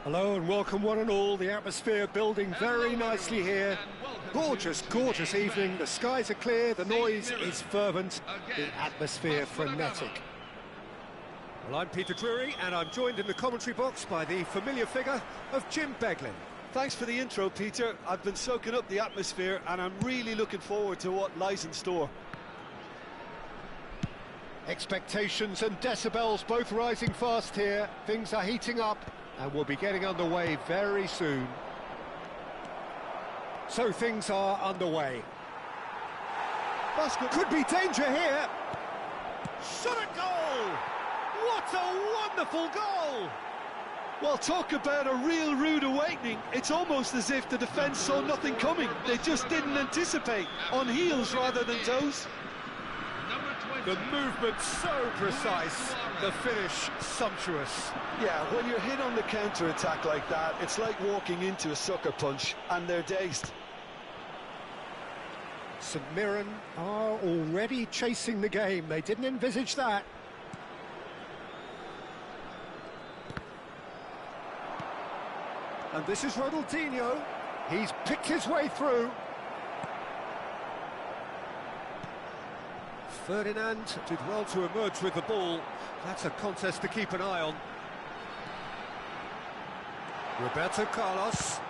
Hello and welcome one and all. The atmosphere building very nicely here. Gorgeous, gorgeous evening. The skies are clear, the noise is fervent, the atmosphere frenetic. Well, I'm Peter Drury and I'm joined in the commentary box by the familiar figure of Jim Beglin. Thanks for the intro, Peter. I've been soaking up the atmosphere and I'm really looking forward to what lies in store. Expectations and decibels both rising fast here. Things are heating up. And we'll be getting underway very soon. So things are underway. Basket could be danger here. Shot a goal! What a wonderful goal! Well, talk about a real rude awakening. It's almost as if the defence saw nothing coming. They just didn't anticipate. On heels rather than toes. The movement so precise, the finish sumptuous. Yeah, when you're hit on the counter-attack like that, it's like walking into a sucker punch, and they're dazed. St Mirren are already chasing the game. They didn't envisage that. And this is Ronaldinho. He's picked his way through. Ferdinand did well to emerge with the ball. That's a contest to keep an eye on. Roberto Carlos.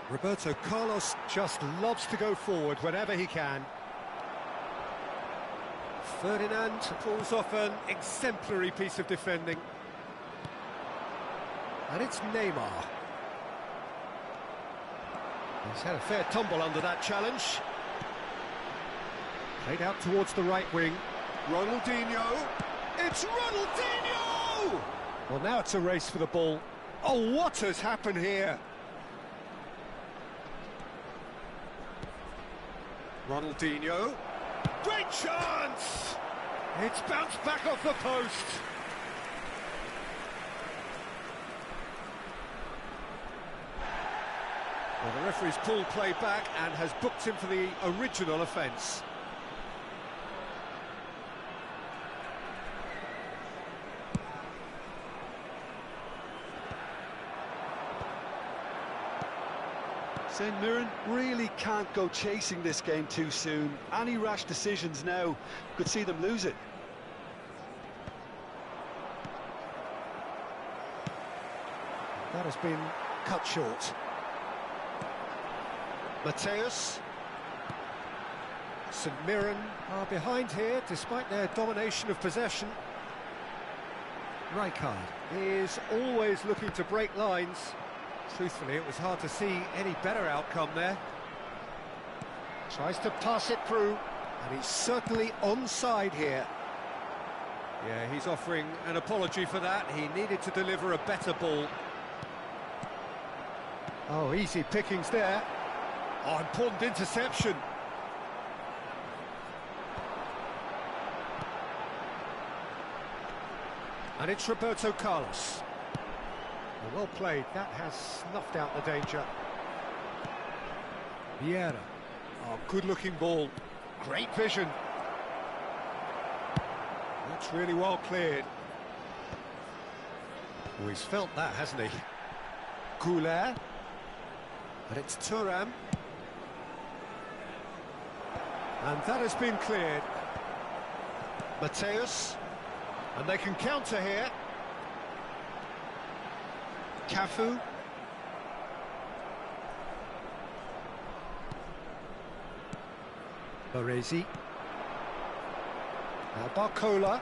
Roberto Carlos just loves to go forward whenever he can. Ferdinand pulls off an exemplary piece of defending. And it's Neymar. He's had a fair tumble under that challenge. Played out towards the right wing. Ronaldinho. It's Ronaldinho! Well, now it's a race for the ball. Oh, what has happened here? Ronaldinho. Great chance! It's bounced back off the post. Well, the referee's pulled play back and has booked him for the original offence. St Mirren really can't go chasing this game too soon. Any rash decisions now could see them lose it. That has been cut short. Mateus. St Mirren are behind here despite their domination of possession. Rijkaard is always looking to break lines. Truthfully, it was hard to see any better outcome there. Tries to pass it through, and he's certainly onside here. Yeah, he's offering an apology for that. He needed to deliver a better ball. Oh, easy pickings there. Oh, important interception. And it's Roberto Carlos. Well played, that has snuffed out the danger. Vieira. Oh, good-looking ball. Great vision. That's really well cleared. Oh, he's felt that, hasn't he? Goulet. And it's Thuram. And that has been cleared. Mateus. And they can counter here. Cafu. Baresi. Now Barcola.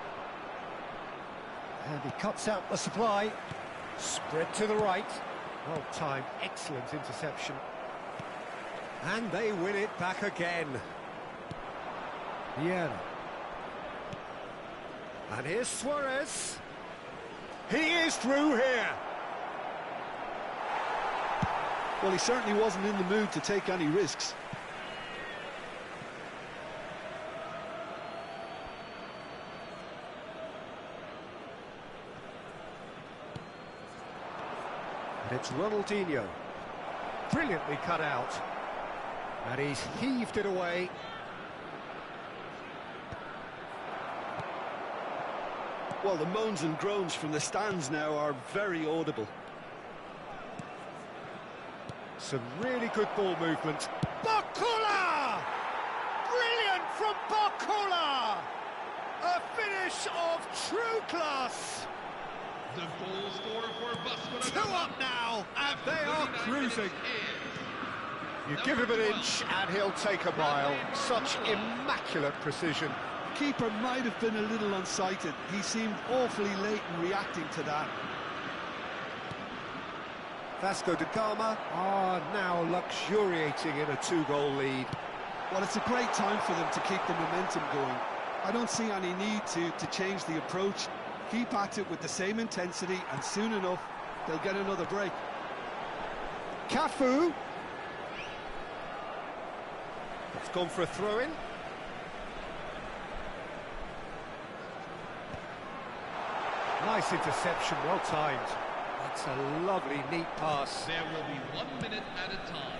And he cuts out the supply. Spread to the right. Well timed, excellent interception. And they win it back again. Vieira. And here's Suarez. He is through here. Well, he certainly wasn't in the mood to take any risks. And it's Ronaldinho. Brilliantly cut out. And he's heaved it away. Well, the moans and groans from the stands now are very audible. Some really good ball movement. Barcola! Brilliant from Barcola! A finish of true class. The goal scorer for Vasco. 2 up now, and they are cruising. You give him an inch and he'll take a mile. Such immaculate precision. Keeper might have been a little unsighted. He seemed awfully late in reacting to that. Vasco da Gama are now luxuriating in a 2-goal lead. Well, it's a great time for them to keep the momentum going. I don't see any need to change the approach. Keep at it with the same intensity, and soon enough, they'll get another break. Cafu. It's gone for a throw-in. Nice interception, well timed. That's a lovely, neat pass. There will be 1 minute at a time.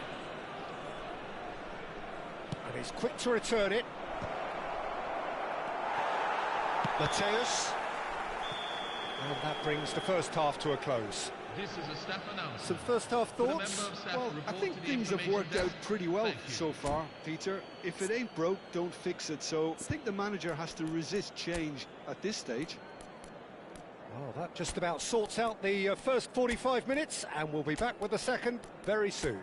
And he's quick to return it. Mateus. And that brings the first half to a close. This is a staff announcement. Some first half thoughts? Well, I think things have worked out pretty well so far, Peter. If it ain't broke, don't fix it. So I think the manager has to resist change at this stage. Well, that just about sorts out the first 45 minutes, and we'll be back with the second very soon.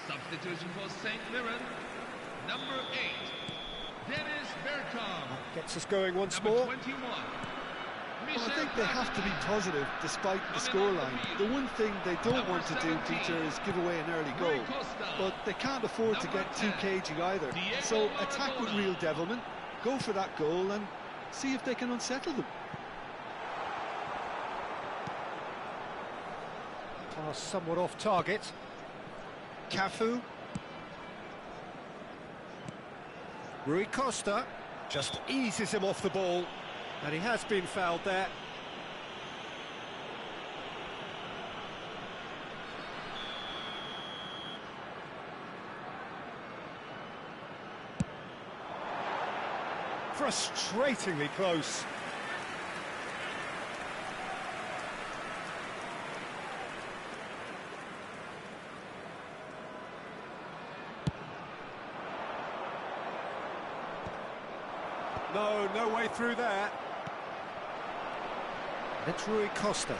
Substitution for St. Mirren, number 8, Dennis Bergkamp. Gets us going once Number more. 21. Well, I think they have to be positive despite the scoreline. The one thing they don't want to do, Peter, is give away an early goal. But they can't afford to get too cagey either. So attack with real devilment, go for that goal and see if they can unsettle them. Pass somewhat off target. Cafu. Rui Costa just eases him off the ball, and he has been fouled there. Frustratingly close. No way through there. It's Rui Costa.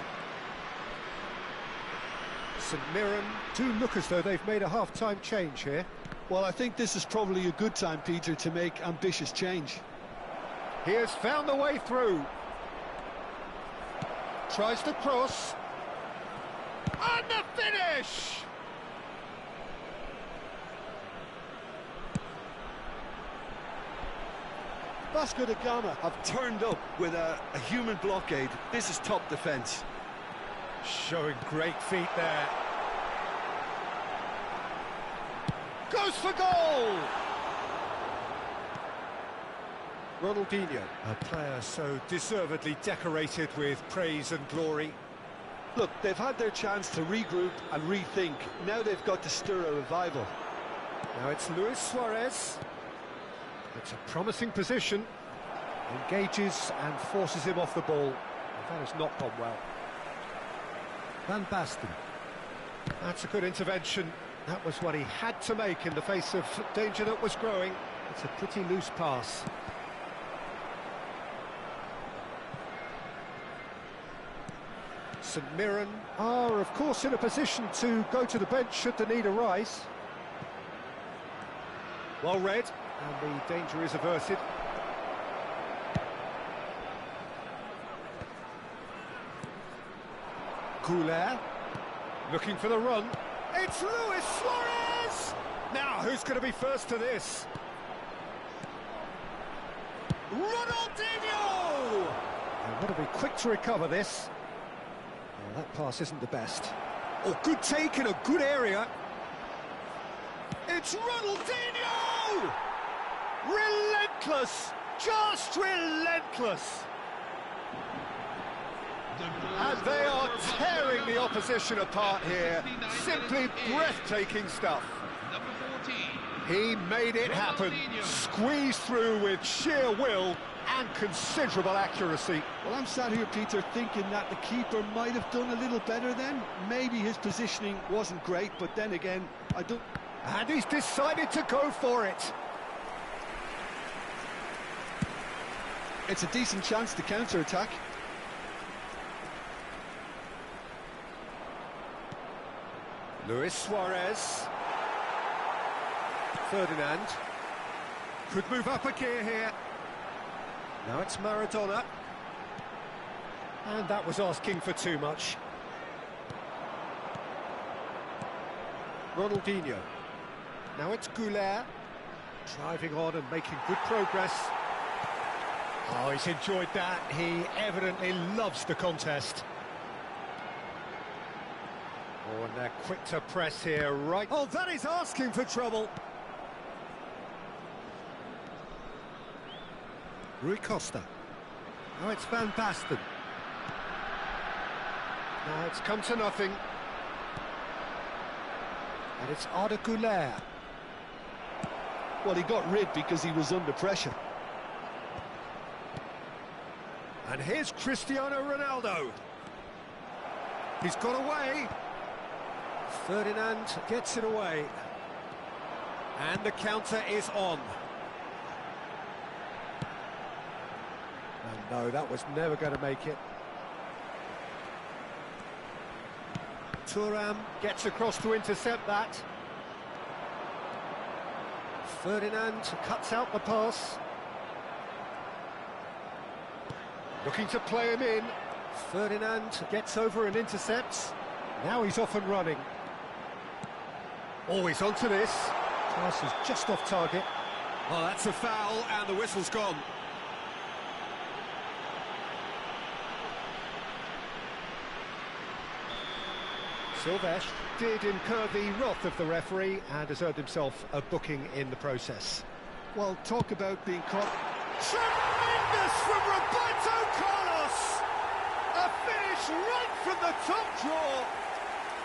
St Mirren do look as though they've made a half-time change here. Well, I think this is probably a good time, Peter, to make ambitious change. He has found the way through. Tries to cross. And the finish! Vasco da Gama have turned up with a human blockade. This is top defence. showing great feet there. Goes for goal! Ronaldinho, a player so deservedly decorated with praise and glory. Look, they've had their chance to regroup and rethink. Now they've got to stir a revival. Now it's Luis Suarez. It's a promising position. Engages and forces him off the ball. That has not gone well. Van Basten. That's a good intervention. That was what he had to make in the face of danger that was growing. It's a pretty loose pass. St Mirren are, of course, in a position to go to the bench should the need arise. Well read, and the danger is averted. Goulet, looking for the run. It's Luis Suarez! Now, who's going to be first to this? Ronaldinho! They've got to be quick to recover this. Well, that pass isn't the best. Oh, good take in a good area. It's Ronaldinho! Relentless! Just relentless! And they are tearing the opposition apart here. Simply breathtaking stuff. He made it happen. Squeezed through with sheer will and considerable accuracy. Well, I'm sat here, Peter, thinking that the keeper might have done a little better then. Maybe his positioning wasn't great, but then again, I don't... And he's decided to go for it. It's a decent chance to counter-attack. Luis Suarez. Ferdinand. Could move up a gear here. Now it's Maradona. And that was asking for too much. Ronaldinho. Now it's Goulet. Driving on and making good progress. Oh, he's enjoyed that. He evidently loves the contest. Oh, and they're quick to press here, right? Oh, that is asking for trouble. Rui Costa. Now it's Van Basten. Now it's come to nothing. And it's Arda Güler. Well, he got rid because he was under pressure. And here's Cristiano Ronaldo. He's got away. Ferdinand gets it away. And the counter is on. And no, that was never going to make it. Thuram gets across to intercept that. Ferdinand cuts out the pass. Looking to play him in. Ferdinand gets over and intercepts. Now he's off and running. Always onto this. Pass is just off target. Oh, that's a foul, and the whistle's gone. Silvestre did incur the wrath of the referee and has earned himself a booking in the process. Well, talk about being caught. Tremendous from Roberto Carlos! A finish right from the top draw!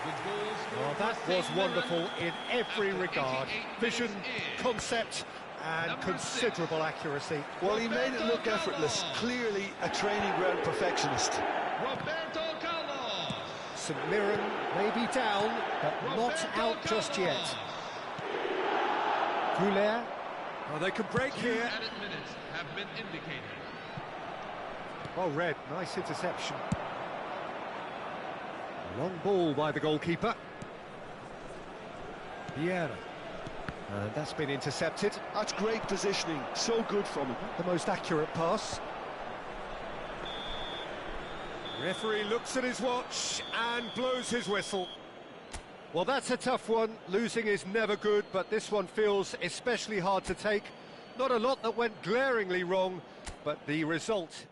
Oh, that was wonderful in every regard. Vision, concept, and considerable accuracy. Well, he made it look effortless. Clearly a training ground perfectionist. Roberto Carlos. St Mirren may be down, but not out just yet. Goulet. Oh, they can break here. Added minutes have been indicated. Well read, nice interception. Long ball by the goalkeeper. Vieira. And that's been intercepted. That's great positioning, so good from him. Not the most accurate pass. Referee looks at his watch and blows his whistle. Well, that's a tough one. Losing is never good, but this one feels especially hard to take. Not a lot that went glaringly wrong, but the result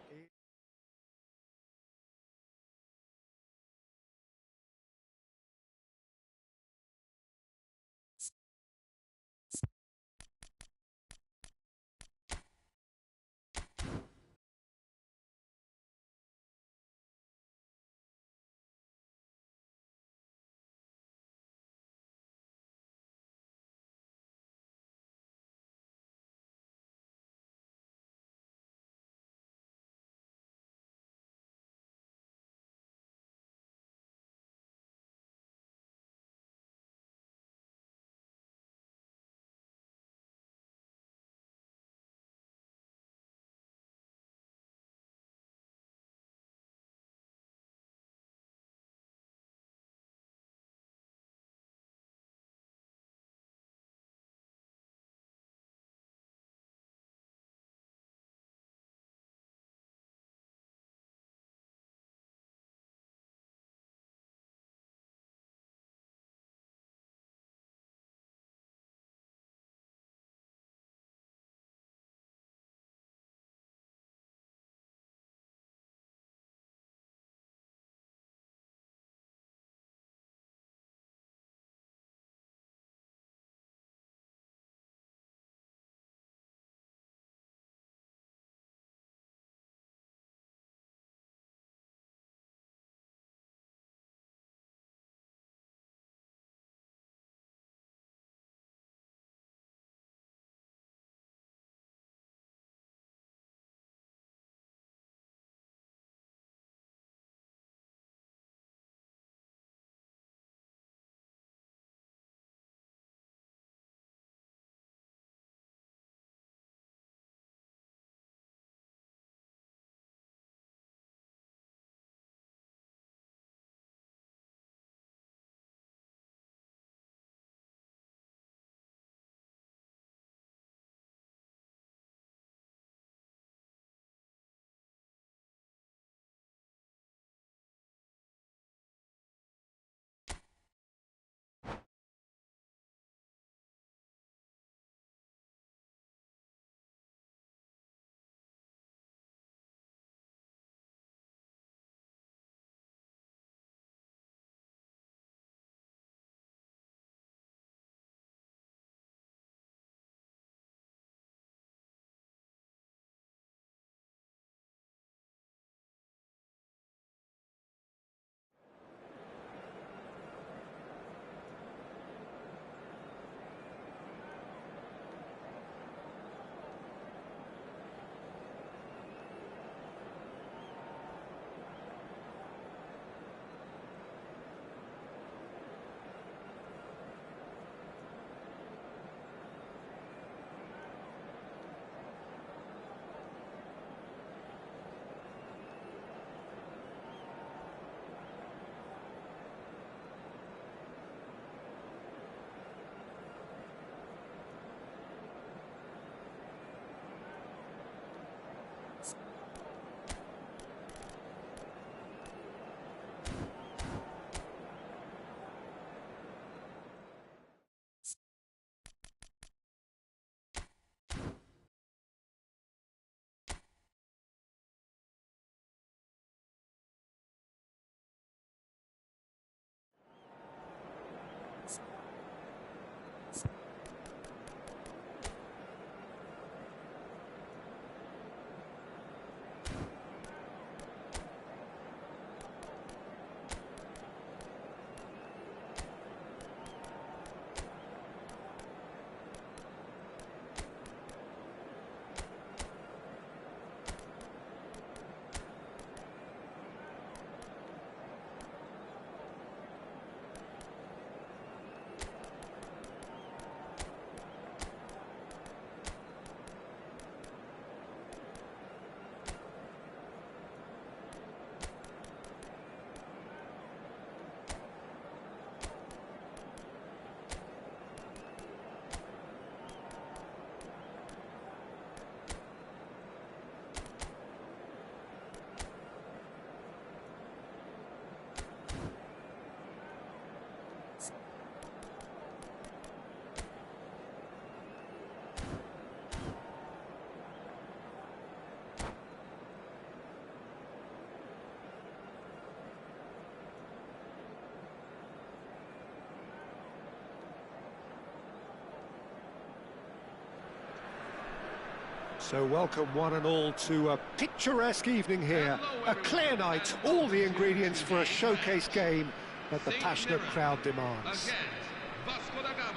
So welcome one and all to a picturesque evening here. A clear night, all the ingredients for a showcase game that the passionate crowd demands.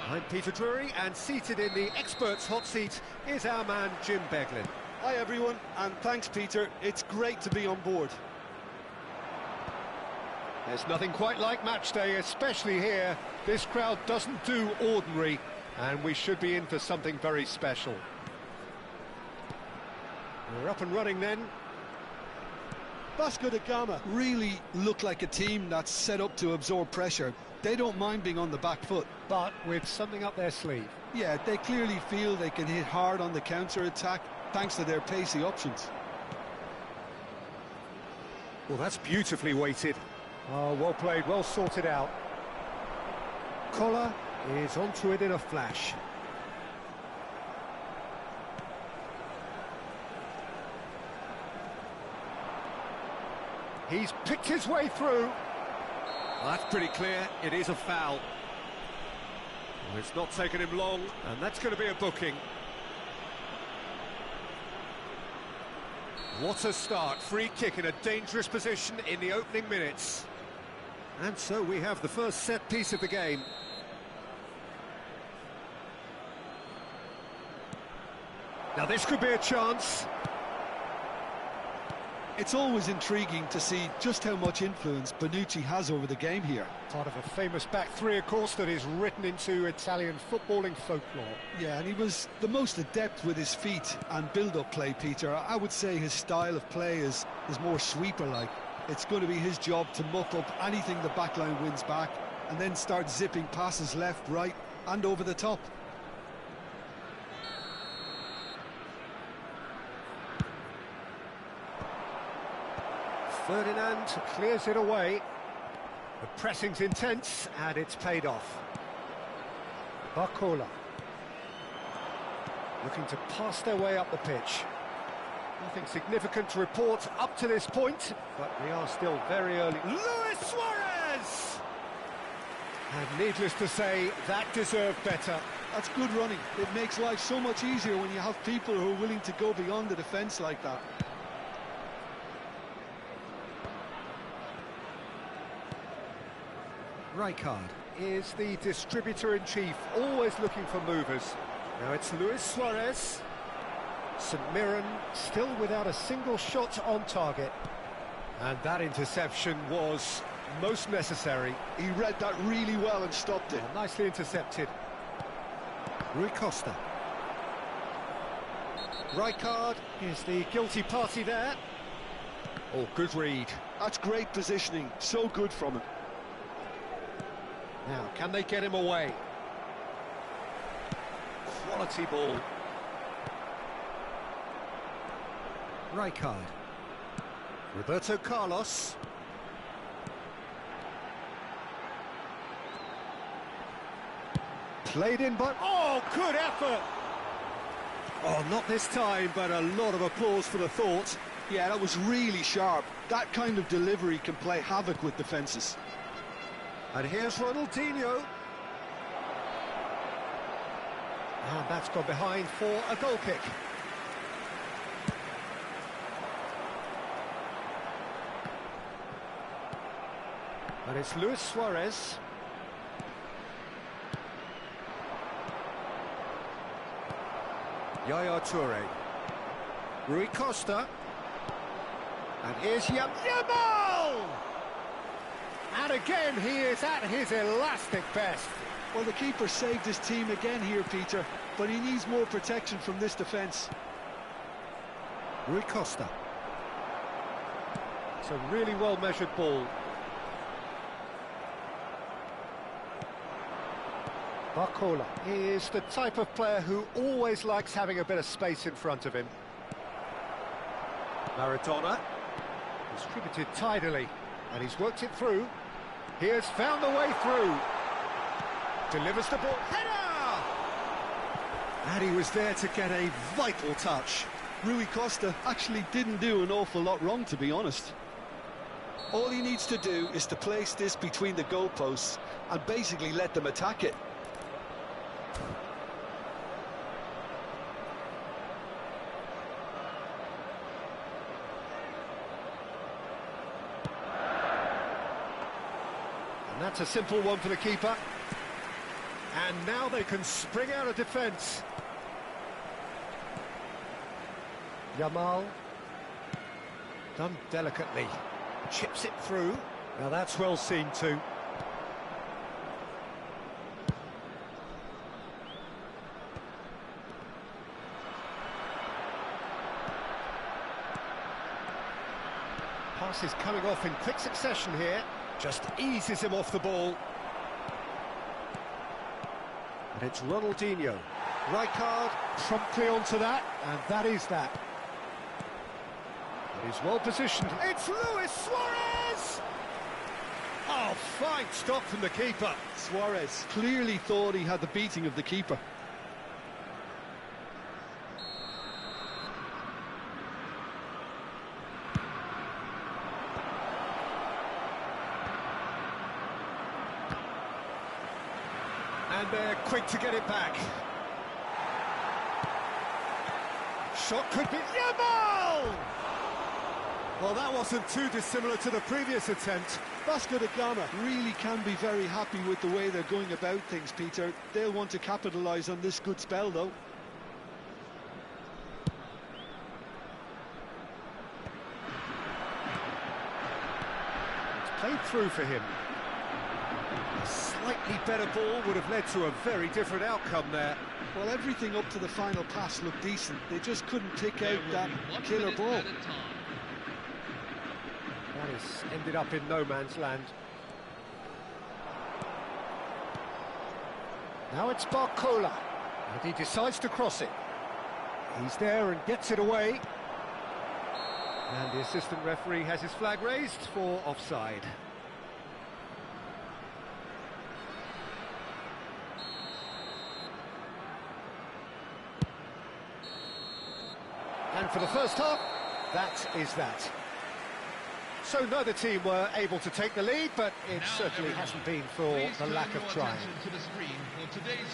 I'm Peter Drury, and seated in the experts' hot seat is our man Jim Beglin. Hi everyone, and thanks Peter, it's great to be on board. There's nothing quite like match day, especially here. This crowd doesn't do ordinary, and we should be in for something very special. We're up and running then. Vasco da Gama really look like a team that's set up to absorb pressure. They don't mind being on the back foot. But with something up their sleeve. Yeah, they clearly feel they can hit hard on the counter-attack thanks to their pacey options. Well, that's beautifully weighted. Oh, well played, well sorted out. Collar is onto it in a flash. He's picked his way through. Well, that's pretty clear, it is a foul. Well, it's not taken him long, and that's going to be a booking. What a start, free kick in a dangerous position in the opening minutes. And so we have the first set piece of the game. Now this could be a chance. It's always intriguing to see just how much influence Bonucci has over the game here. Part of a famous back three, of course, that is written into Italian footballing folklore. Yeah, and he was the most adept with his feet and build-up play, Peter. I would say his style of play is more sweeper-like. It's going to be his job to muck up anything the backline wins back and then start zipping passes left, right and over the top. Ferdinand clears it away. The pressing's intense, and it's paid off. Barcola looking to pass their way up the pitch. Nothing significant to report up to this point, but we are still very early. Luis Suarez! And needless to say, that deserved better. That's good running. It makes life so much easier when you have people who are willing to go beyond the defence like that. Rijkaard is the distributor-in-chief, always looking for movers. Now it's Luis Suarez. St Mirren still without a single shot on target. And that interception was most necessary. He read that really well and stopped it. Oh, nicely intercepted. Rui Costa. Rijkaard is the guilty party there. Oh, good read. That's great positioning, so good from him. Now, can they get him away? Quality ball. Rijkaard. Roberto Carlos. Played in, but... Oh, good effort! Oh, not this time, but a lot of applause for the thought. Yeah, that was really sharp. That kind of delivery can play havoc with defences. And here's Ronaldinho. And that's gone behind for a goal kick. And it's Luis Suarez. Yaya Toure. Rui Costa. And here's Yamal! And again, he is at his elastic best. Well, the keeper saved his team again here, Peter, but he needs more protection from this defence. Rui Costa. It's a really well-measured ball. Barcola is the type of player who always likes having a bit of space in front of him. Maradona distributed tidily, and he's worked it through. He has found the way through. Delivers the ball. Header! And he was there to get a vital touch. Rui Costa actually didn't do an awful lot wrong, to be honest. All he needs to do is to place this between the goalposts and basically let them attack it. And that's a simple one for the keeper. And now they can spring out of defence. Yamal. Done delicately. Chips it through. Now that's well seen too. Pass is coming off in quick succession here. Just eases him off the ball. And it's Ronaldinho. Rijkaard promptly onto that, and that is that. He's well positioned. It's Luis Suarez! Oh, fine stop from the keeper. Suarez clearly thought he had the beating of the keeper. And they're quick to get it back. Shot could be... Yamal! Well, that wasn't too dissimilar to the previous attempt. Vasco da Gama really can be very happy with the way they're going about things, Peter. They'll want to capitalise on this good spell, though. It's played through for him. A slightly better ball would have led to a very different outcome there. Well, everything up to the final pass looked decent. They just couldn't take out that killer ball. That has ended up in no man's land. Now it's Barcola, and he decides to cross it. He's there and gets it away. And the assistant referee has his flag raised for offside. And for the first half, that is that. So neither team were able to take the lead, but it certainly hasn't been for the lack of trying.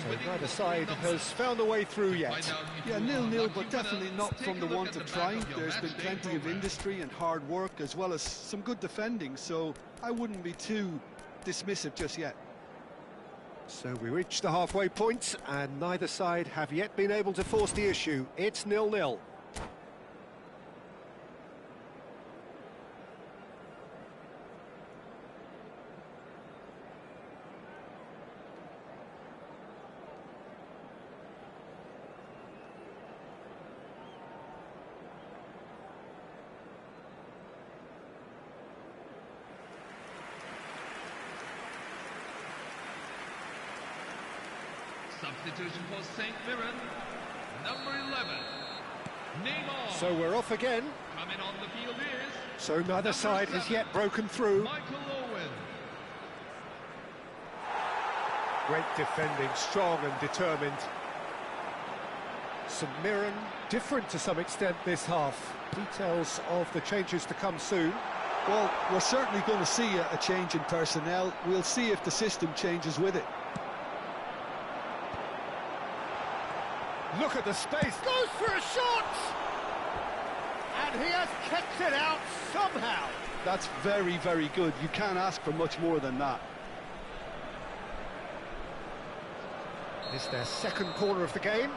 So neither side has found a way through yet. Yeah, 0-0, but definitely not from the want of trying. There's been plenty of industry and hard work, as well as some good defending, so I wouldn't be too dismissive just yet. So we reach the halfway point, and neither side have yet been able to force the issue. It's 0-0. Substitution for St. Mirren, number 11, Neymar. So we're off again. Coming on the field is... So neither side has yet broken through. Michael Owen. Great defending, strong and determined. St. Mirren, different to some extent this half. Details of the changes to come soon. Well, we're certainly going to see a change in personnel. We'll see if the system changes with it. Look at the space, goes for a shot! And he has kept it out somehow. That's very, very good. You can't ask for much more than that. It's their second corner of the game.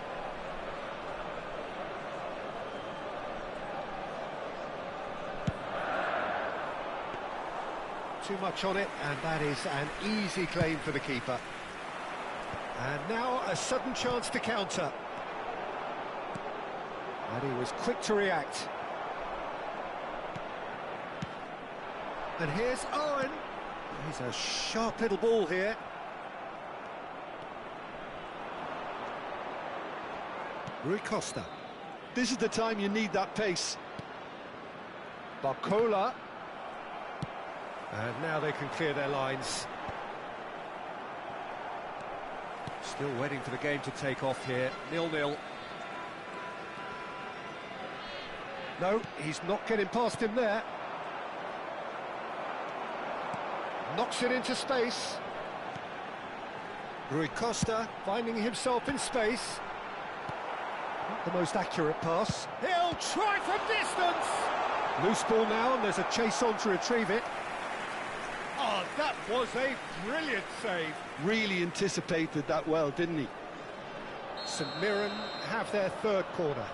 Too much on it, and that is an easy claim for the keeper. And now a sudden chance to counter. And he was quick to react. And here's Owen. He's a sharp little ball here. Rui Costa. This is the time you need that pace. Barcola. And now they can clear their lines. Still waiting for the game to take off here. 0-0. No, he's not getting past him there. Knocks it into space. Rui Costa finding himself in space. Not the most accurate pass. He'll try from distance! Loose ball now, and there's a chase on to retrieve it. Oh, That was a brilliant save. Really anticipated that well, didn't he? St Mirren have their third corner.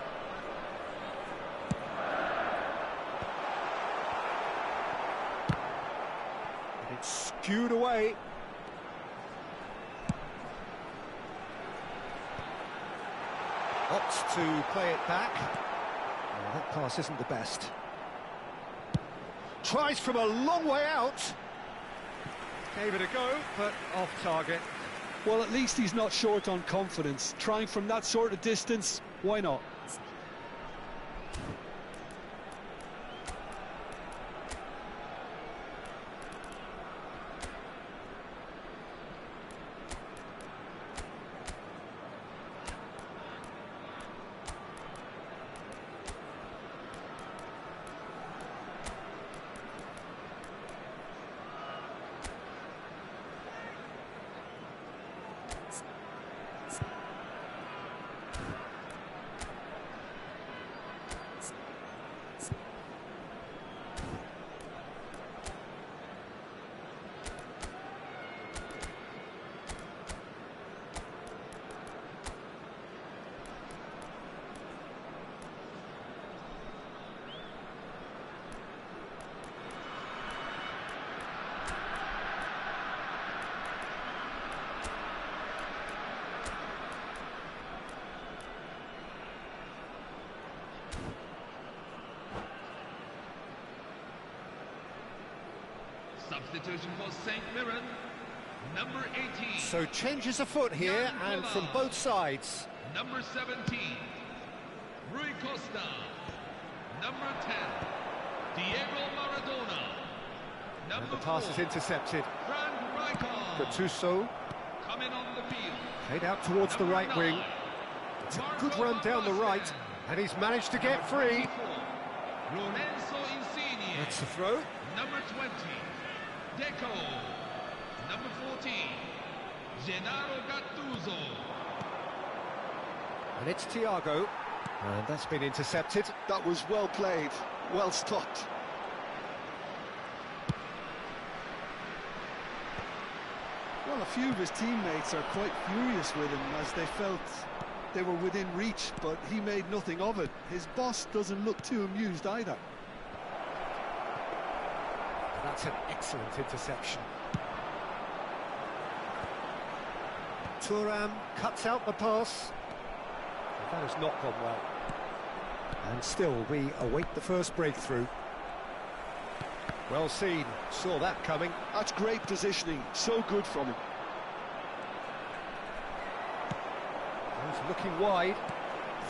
And it's skewed away. Opts to play it back. Oh, that pass isn't the best. Tries from a long way out. Gave it a go, but off target. Well, at least he's not short on confidence. Trying from that sort of distance, why not? Substitution for St Mirren, number 18. So changes afoot here, and from both sides. Number 17, Rui Costa. Number 10, Diego Maradona. And Number the pass 4, is intercepted. Frank Rijkaard. Gattuso Coming on the field. played out towards the right wing. It's a good run down the right, and he's managed to get free. Lorenzo Insigne. That's the throw. Number 20, Deco. Number 14, Gennaro Gattuso. And it's Thiago. And that's been intercepted. That was well played, well stopped. Well, a few of his teammates are quite furious with him as they felt they were within reach, but he made nothing of it. His boss doesn't look too amused either. That's an excellent interception. Thuram cuts out the pass. That has not gone well. And still, we await the first breakthrough. Well seen, saw that coming. That's great positioning, so good from him. He's looking wide,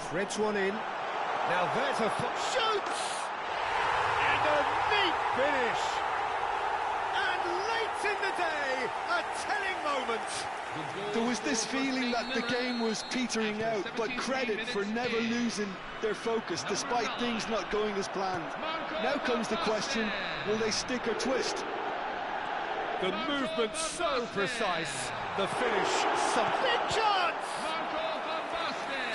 threads one in. Now there's a shoots! And a neat finish! And late in the day, a telling moment. There was this feeling that the game was petering out, but credit for never losing their focus despite things not going as planned. Now comes the question, will they stick or twist? The movement so precise, the finish something chance!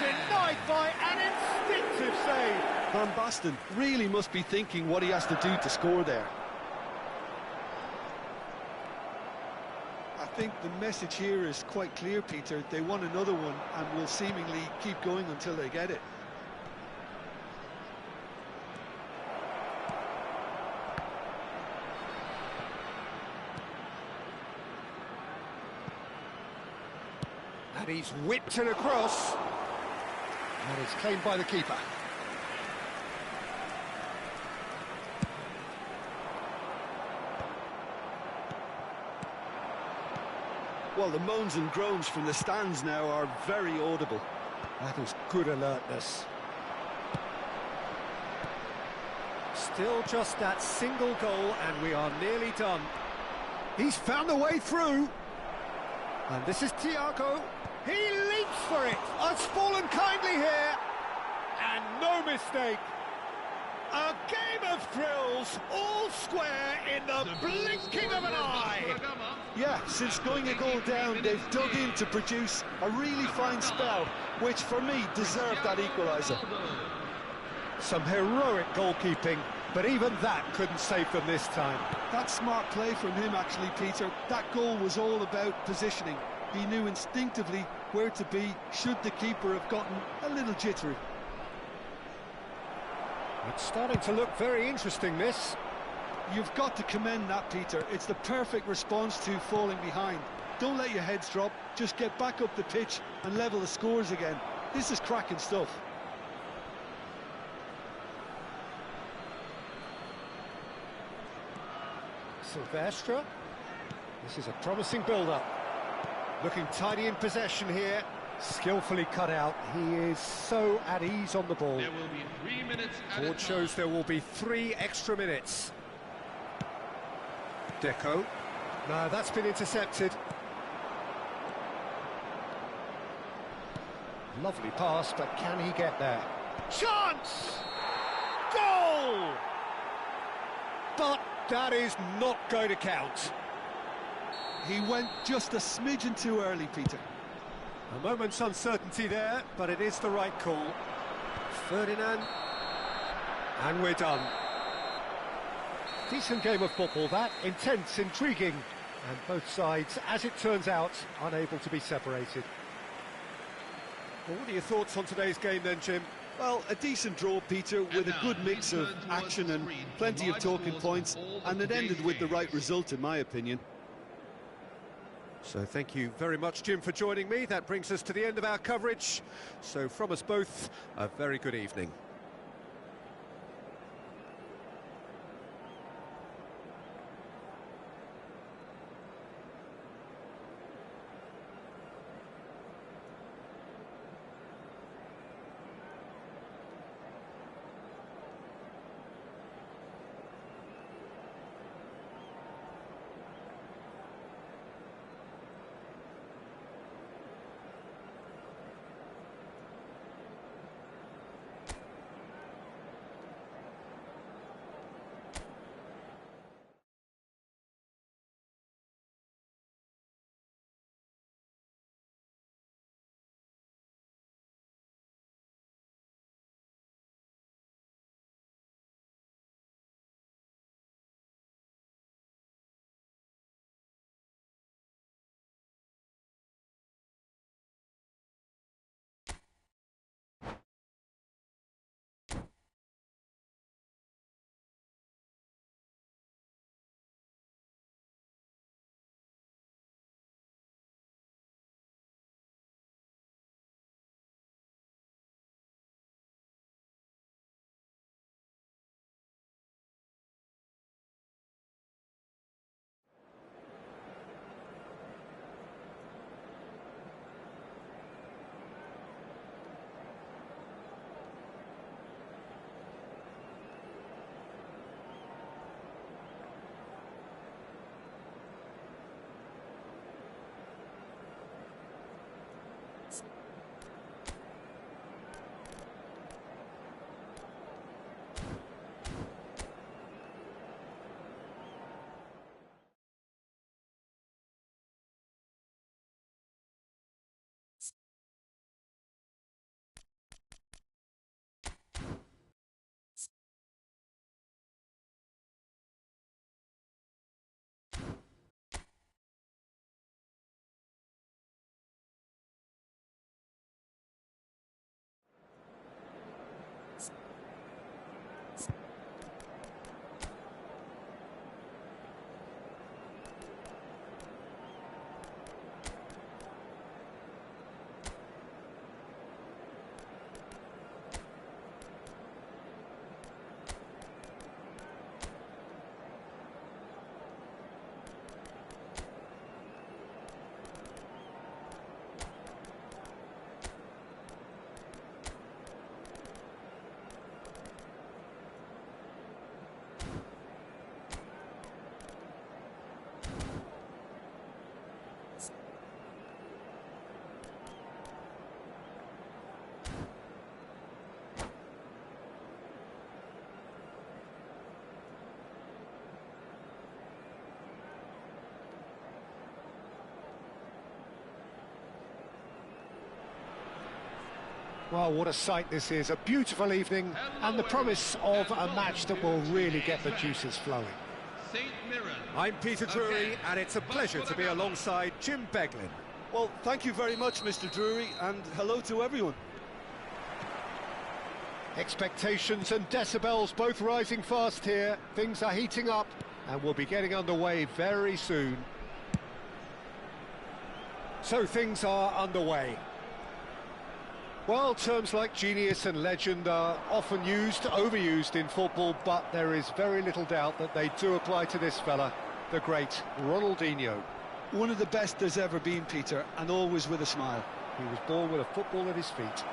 Denied by an instinctive save. Van Basten really must be thinking what he has to do to score there. I think the message here is quite clear, Peter. They want another one and will seemingly keep going until they get it. And he's whipped it across. And it's claimed by the keeper. Well, the moans and groans from the stands now are very audible. That is good alertness. Still just that single goal, and we are nearly done. He's found a way through. And this is Thiago. He leaps for it. Has fallen kindly here. And no mistake. A game of thrills, all square in the blinking of an eye. Yeah, since going a goal down, they've dug in to produce a really fine spell, which for me deserved that equaliser. Some heroic goalkeeping, but even that couldn't save them this time. That's smart play from him, actually, Peter. That goal was all about positioning. He knew instinctively where to be should the keeper have gotten a little jittery. It's starting to look very interesting, this. You've got to commend that, Peter. It's the perfect response to falling behind. Don't let your heads drop, just get back up the pitch and level the scores again. This is cracking stuff. Silvestre. This is a promising build-up. Looking tidy in possession here. Skillfully cut out. He is so at ease on the ball. There will be 3 minutes added Board shows there will be 3 extra minutes. Deco. No, that's been intercepted. Lovely pass, but can he get there? Chance! Goal! But that is not going to count. He went just a smidgen too early, Peter. A moment's uncertainty there, but it is the right call. Ferdinand. And we're done. Decent game of football, that. Intense, intriguing. And both sides, as it turns out, unable to be separated. Well, what are your thoughts on today's game then, Jim? Well, a decent draw, Peter, with a good mix of action and plenty of talking points, and it ended with the right result, in my opinion. So thank you very much, Jim, for joining me. That brings us to the end of our coverage. So from us both, a very good evening. Well, what a sight this is. A beautiful evening and the promise of a match that will really get the juices flowing. I'm Peter Drury, and it's a pleasure to be alongside Jim Beglin. Well, thank you very much, Mr. Drury, and hello to everyone. Expectations and decibels both rising fast here. Things are heating up and we'll be getting underway very soon. So things are underway. Well, terms like genius and legend are often used, overused in football, but there is very little doubt that they do apply to this fella, the great Ronaldinho. One of the best there's ever been, Peter, and always with a smile. He was born with a football at his feet.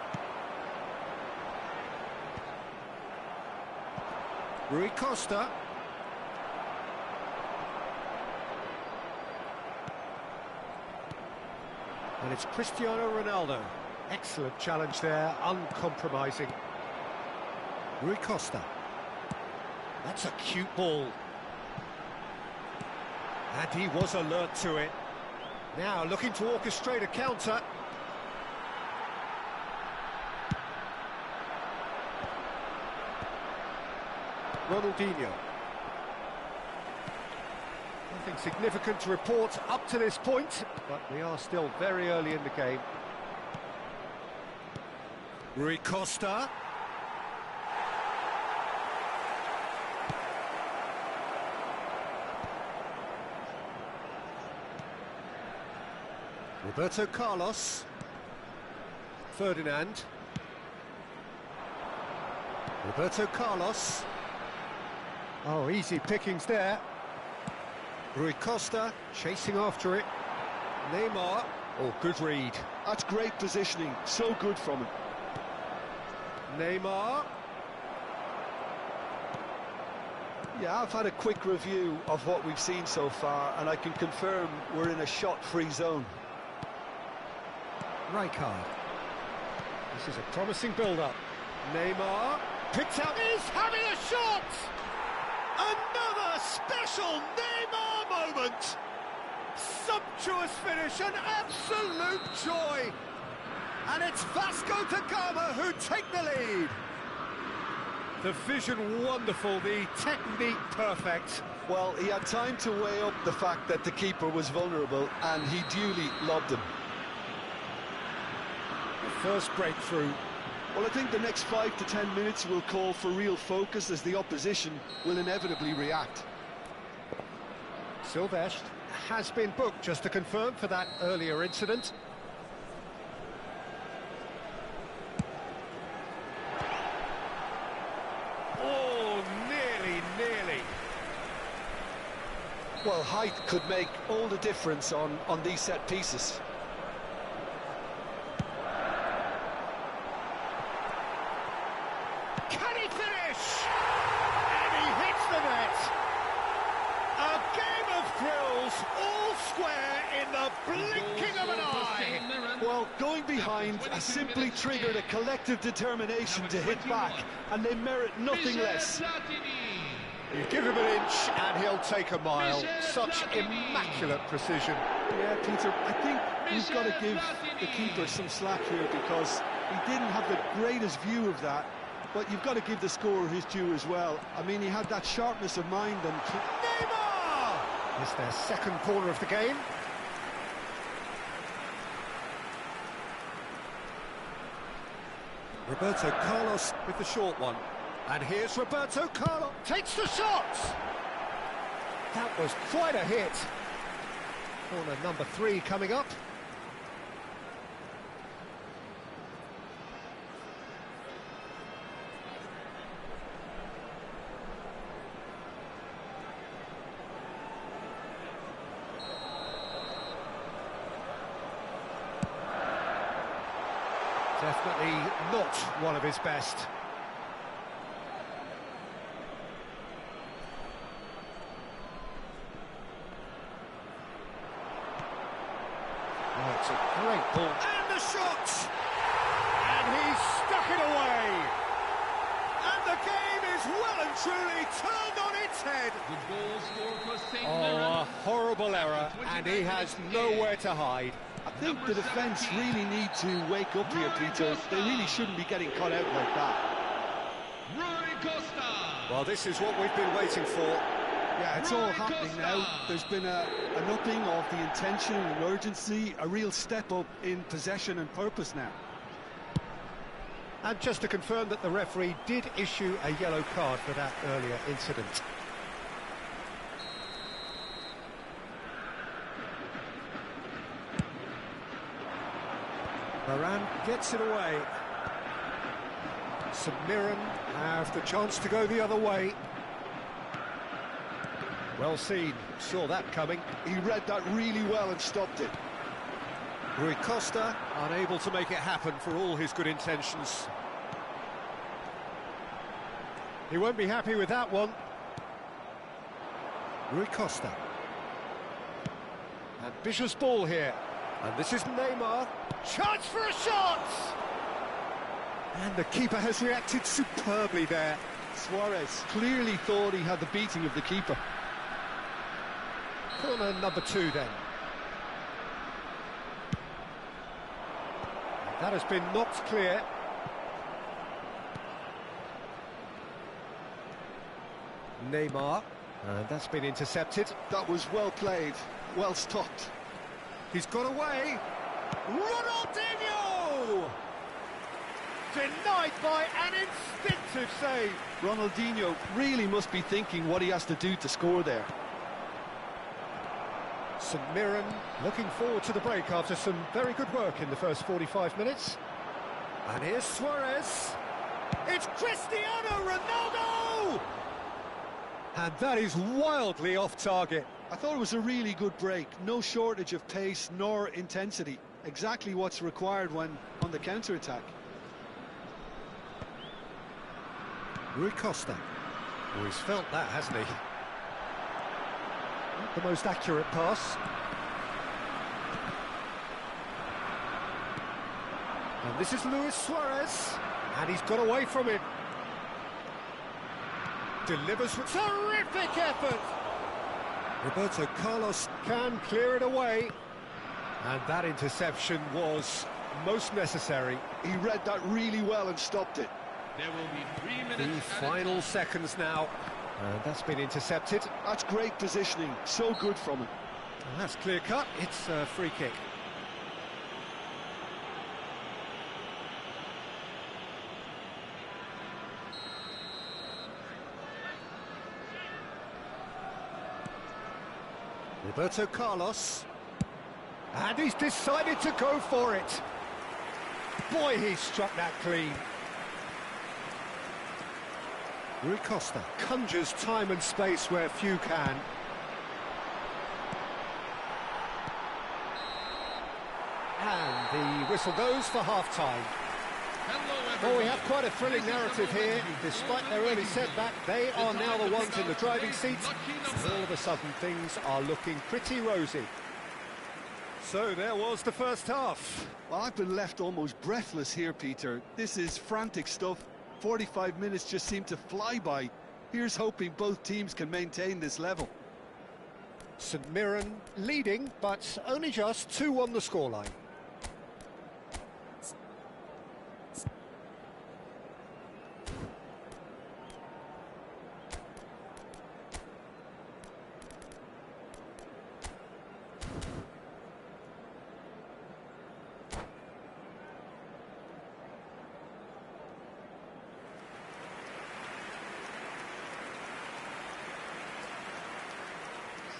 Rui Costa. And it's Cristiano Ronaldo. Excellent challenge there, uncompromising. Rui Costa. That's a cute ball. And he was alert to it. Now looking to orchestrate a counter. Ronaldinho. Nothing significant to report up to this point, but we are still very early in the game. Rui Costa. Roberto Carlos. Ferdinand. Roberto Carlos. Oh, easy pickings there. Rui Costa chasing after it. Neymar. Oh, good read. That's great positioning, so good from him. Neymar. Yeah, I've had a quick review of what we've seen so far, and I can confirm we're in a shot-free zone. Rijkaard. This is a promising build-up. Neymar picked out. He's having a shot! Another special Neymar moment! Sumptuous finish, an absolute joy! And it's Vasco da Gama who take the lead. The vision wonderful, the technique perfect. Well, he had time to weigh up the fact that the keeper was vulnerable, and he duly lobbed him. The first breakthrough. Well, I think the next 5 to 10 minutes will call for real focus as the opposition will inevitably react. Silvestre has been booked, just to confirm, for that earlier incident. Oh, nearly. Well, height could make all the difference on these set pieces. Can he finish? And he hits the net. A game of thrills, all square in the blinking of an eye. Well, going behind has simply triggered a collective determination to hit back, and they merit nothing less. You give him an inch and he'll take a mile. Such immaculate precision. Yeah, Peter, I think we've got to give the keeper some slack here because he didn't have the greatest view of that. But you've got to give the scorer his due as well. I mean, he had that sharpness of mind and... Neymar! It's their second corner of the game. Roberto Carlos with the short one. And here's Roberto Carlos. Takes the shot! That was quite a hit. Corner number 3 coming up. Definitely not one of his best. Oh, it's a great ball. And the shot! And he's stuck it away! And the game is well and truly turned on its head. The goal scored for St. Oh, a horrible error, and he has nowhere to hide. I think the defence really need to wake up here, Peter. They really shouldn't be getting caught out like that. Well, this is what we've been waiting for. Yeah, it's all happening now. There's been an upping of the intention and urgency, a real step up in possession and purpose now. And just to confirm that the referee did issue a yellow card for that earlier incident. Moran gets it away. St Mirren have the chance to go the other way. Well seen, saw that coming. He read that really well and stopped it. Rui Costa unable to make it happen for all his good intentions. He won't be happy with that one. Rui Costa. Ambitious ball here. And this is Neymar. Chance for a shot! And the keeper has reacted superbly there. Suarez clearly thought he had the beating of the keeper. Corner number 2 then. That has been knocked clear. Neymar, and that's been intercepted. That was well played, well stopped. He's got away. Ronaldinho! Denied by an instinctive save. Ronaldinho really must be thinking what he has to do to score there. St Mirren looking forward to the break after some very good work in the first 45 minutes. And here's Suarez. It's Cristiano Ronaldo! And that is wildly off target. I thought it was a really good break. No shortage of pace nor intensity. Exactly what's required when on the counter-attack. Rui Costa. Oh, he's felt that, hasn't he? Not the most accurate pass. And this is Luis Suarez. And he's got away from him. Delivers with terrific effort. Roberto Carlos can clear it away. And that interception was most necessary. He read that really well and stopped it. There will be 3 minutes. The final seconds now. And that's been intercepted. That's great positioning. So good from him. And that's clear cut. It's a free kick. Roberto Carlos. And he's decided to go for it. Boy, he struck that clean. Rui Costa conjures time and space where few can. And the whistle goes for half-time. Well, we have quite a thrilling narrative here. Despite their early setback, they are now the ones in the driving seat. And all of a sudden, things are looking pretty rosy. So there was the first half. Well, I've been left almost breathless here, Peter. This is frantic stuff. 45 minutes just seem to fly by. Here's hoping both teams can maintain this level. St Mirren leading, but only just 2-1 the scoreline.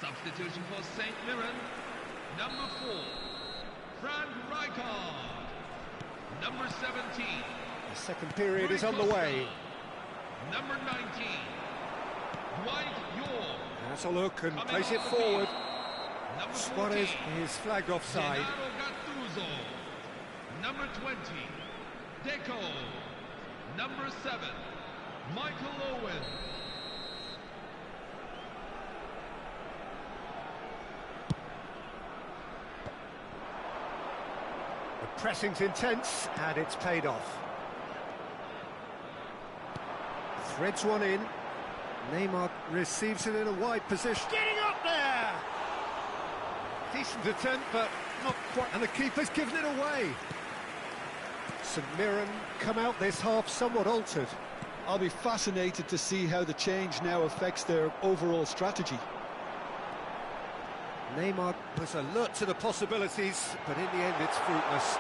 Substitution for St Mirren, number 4, Frank Rijkaard. Number 17, The second period is underway. Number 19, Dwight York. Has a look and plays it forward. Suarez is flagged offside. Gennaro Gattuso. Number 20, Deco. Number 7, Michael Owen. The pressing's intense, and it's paid off. Threads one in. Neymar receives it in a wide position. Getting up there! Decent attempt, but not quite, and the keeper's given it away. St Mirren come out this half somewhat altered. I'll be fascinated to see how the change now affects their overall strategy. Neymar was alert to the possibilities, but in the end it's fruitless.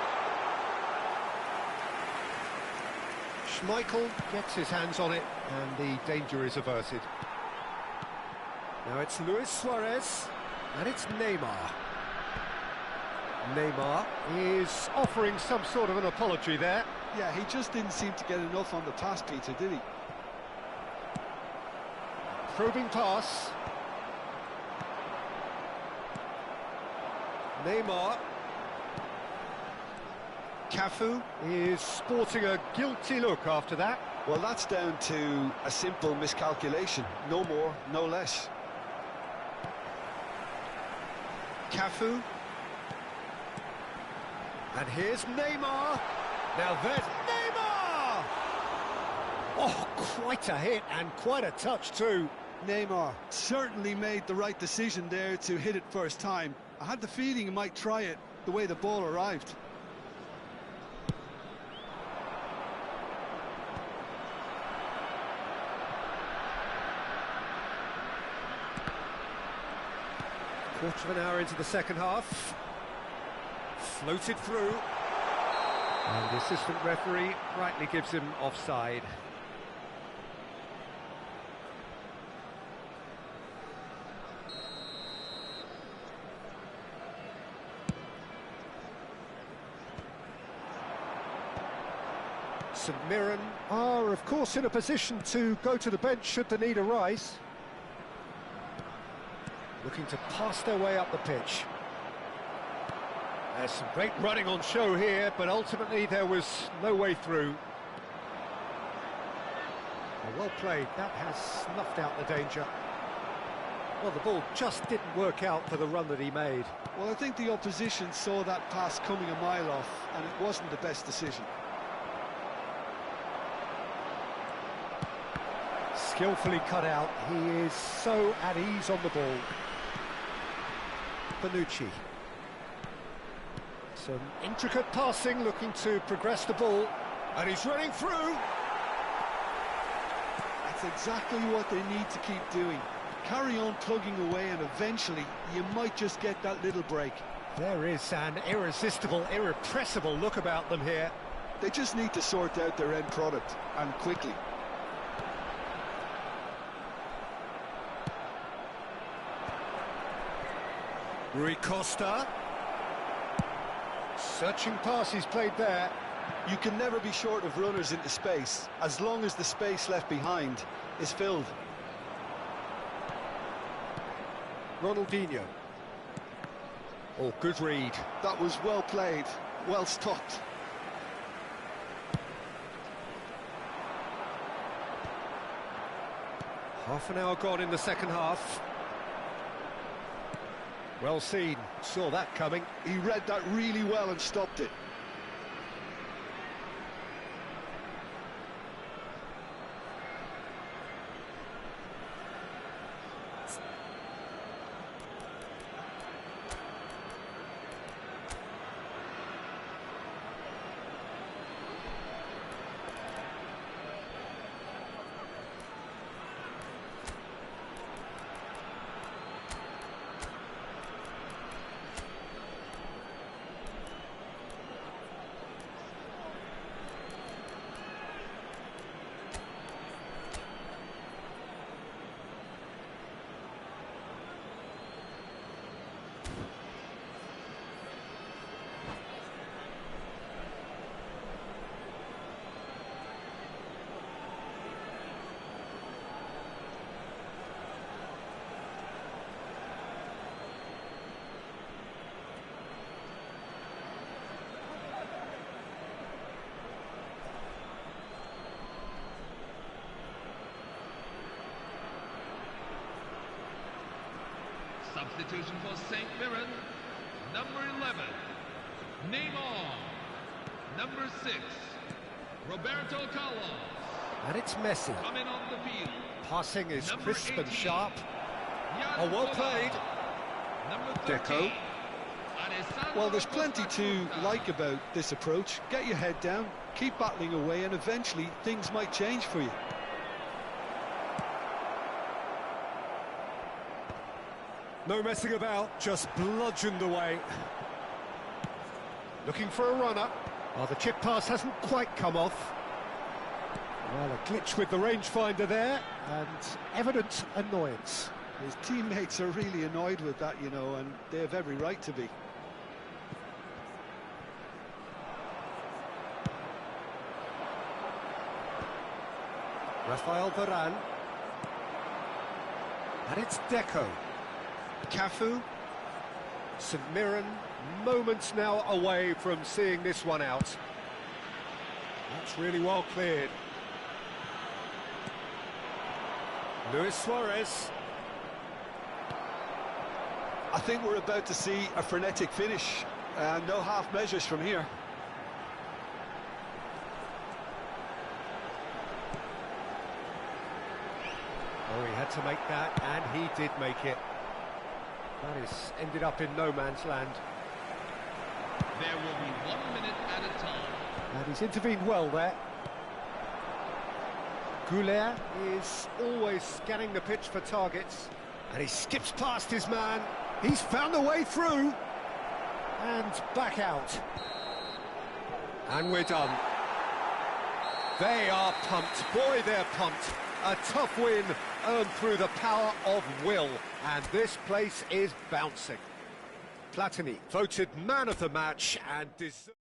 Schmeichel gets his hands on it, and the danger is averted. Now it's Luis Suarez, and it's Neymar. Neymar Is offering some sort of an apology there. Yeah, he just didn't seem to get enough on the pass, Peter, did he? Probing pass. Neymar. Cafu is sporting a guilty look after that. Well, that's down to a simple miscalculation. No more, no less. Cafu. And here's Neymar. Now there's Neymar! Oh, quite a hit and quite a touch too. Neymar certainly made the right decision there to hit it first time. I had the feeling he might try it the way the ball arrived. Quarter of an hour into the second half. Floated through. And the assistant referee rightly gives him offside. St Mirren are, of course, in a position to go to the bench should the need arise. Looking to pass their way up the pitch. There's some great running on show here, but ultimately there was no way through. Well played, that has snuffed out the danger. Well, the ball just didn't work out for the run that he made. Well, I think the opposition saw that pass coming a mile off, and it wasn't the best decision. Skillfully cut out, he is so at ease on the ball. Bonucci. Some intricate passing, looking to progress the ball, and he's running through. That's exactly what they need to keep doing. Carry on plugging away, and eventually you might just get that little break. There is an irresistible, irrepressible look about them here. They just need to sort out their end product, and quickly. Rui Costa. Searching pass he's played there. You can never be short of runners into space, as long as the space left behind is filled. Ronaldinho. Oh, good read. That was well played, well stopped. Half an hour gone in the second half. Well seen, saw that coming. He read that really well and stopped it. Substitution for St. Mirren, number 11, Neymar. Number 6, Roberto Carlos. And it's Messi. Coming on the field. Passing is Number crisp and 18, sharp. Jan Oh, well Kolar. played. Number Deco. 13, Well, there's plenty to like about this approach. Get your head down, keep battling away, and eventually things might change for you. No messing about, just bludgeoned away. Looking for a runner. Oh, the chip pass hasn't quite come off. Well, a glitch with the rangefinder there, and evident annoyance. His teammates are really annoyed with that, you know, and they have every right to be. Rafael Varane. And it's Deco. Cafu. St Mirren, moments now away from seeing this one out. That's really well cleared. Luis Suarez. I think we're about to see a frenetic finish. No half measures from here. Oh, he had to make that, and he did make it. That is ended up in no man's land. There will be 1 minute at a time. And he's intervened well there. Goulet is always scanning the pitch for targets. And he skips past his man. He's found a way through. And back out. And we're done. They are pumped. Boy, they're pumped. A tough win earned through the power of will. And this place is bouncing. Platini voted man of the match and deserved.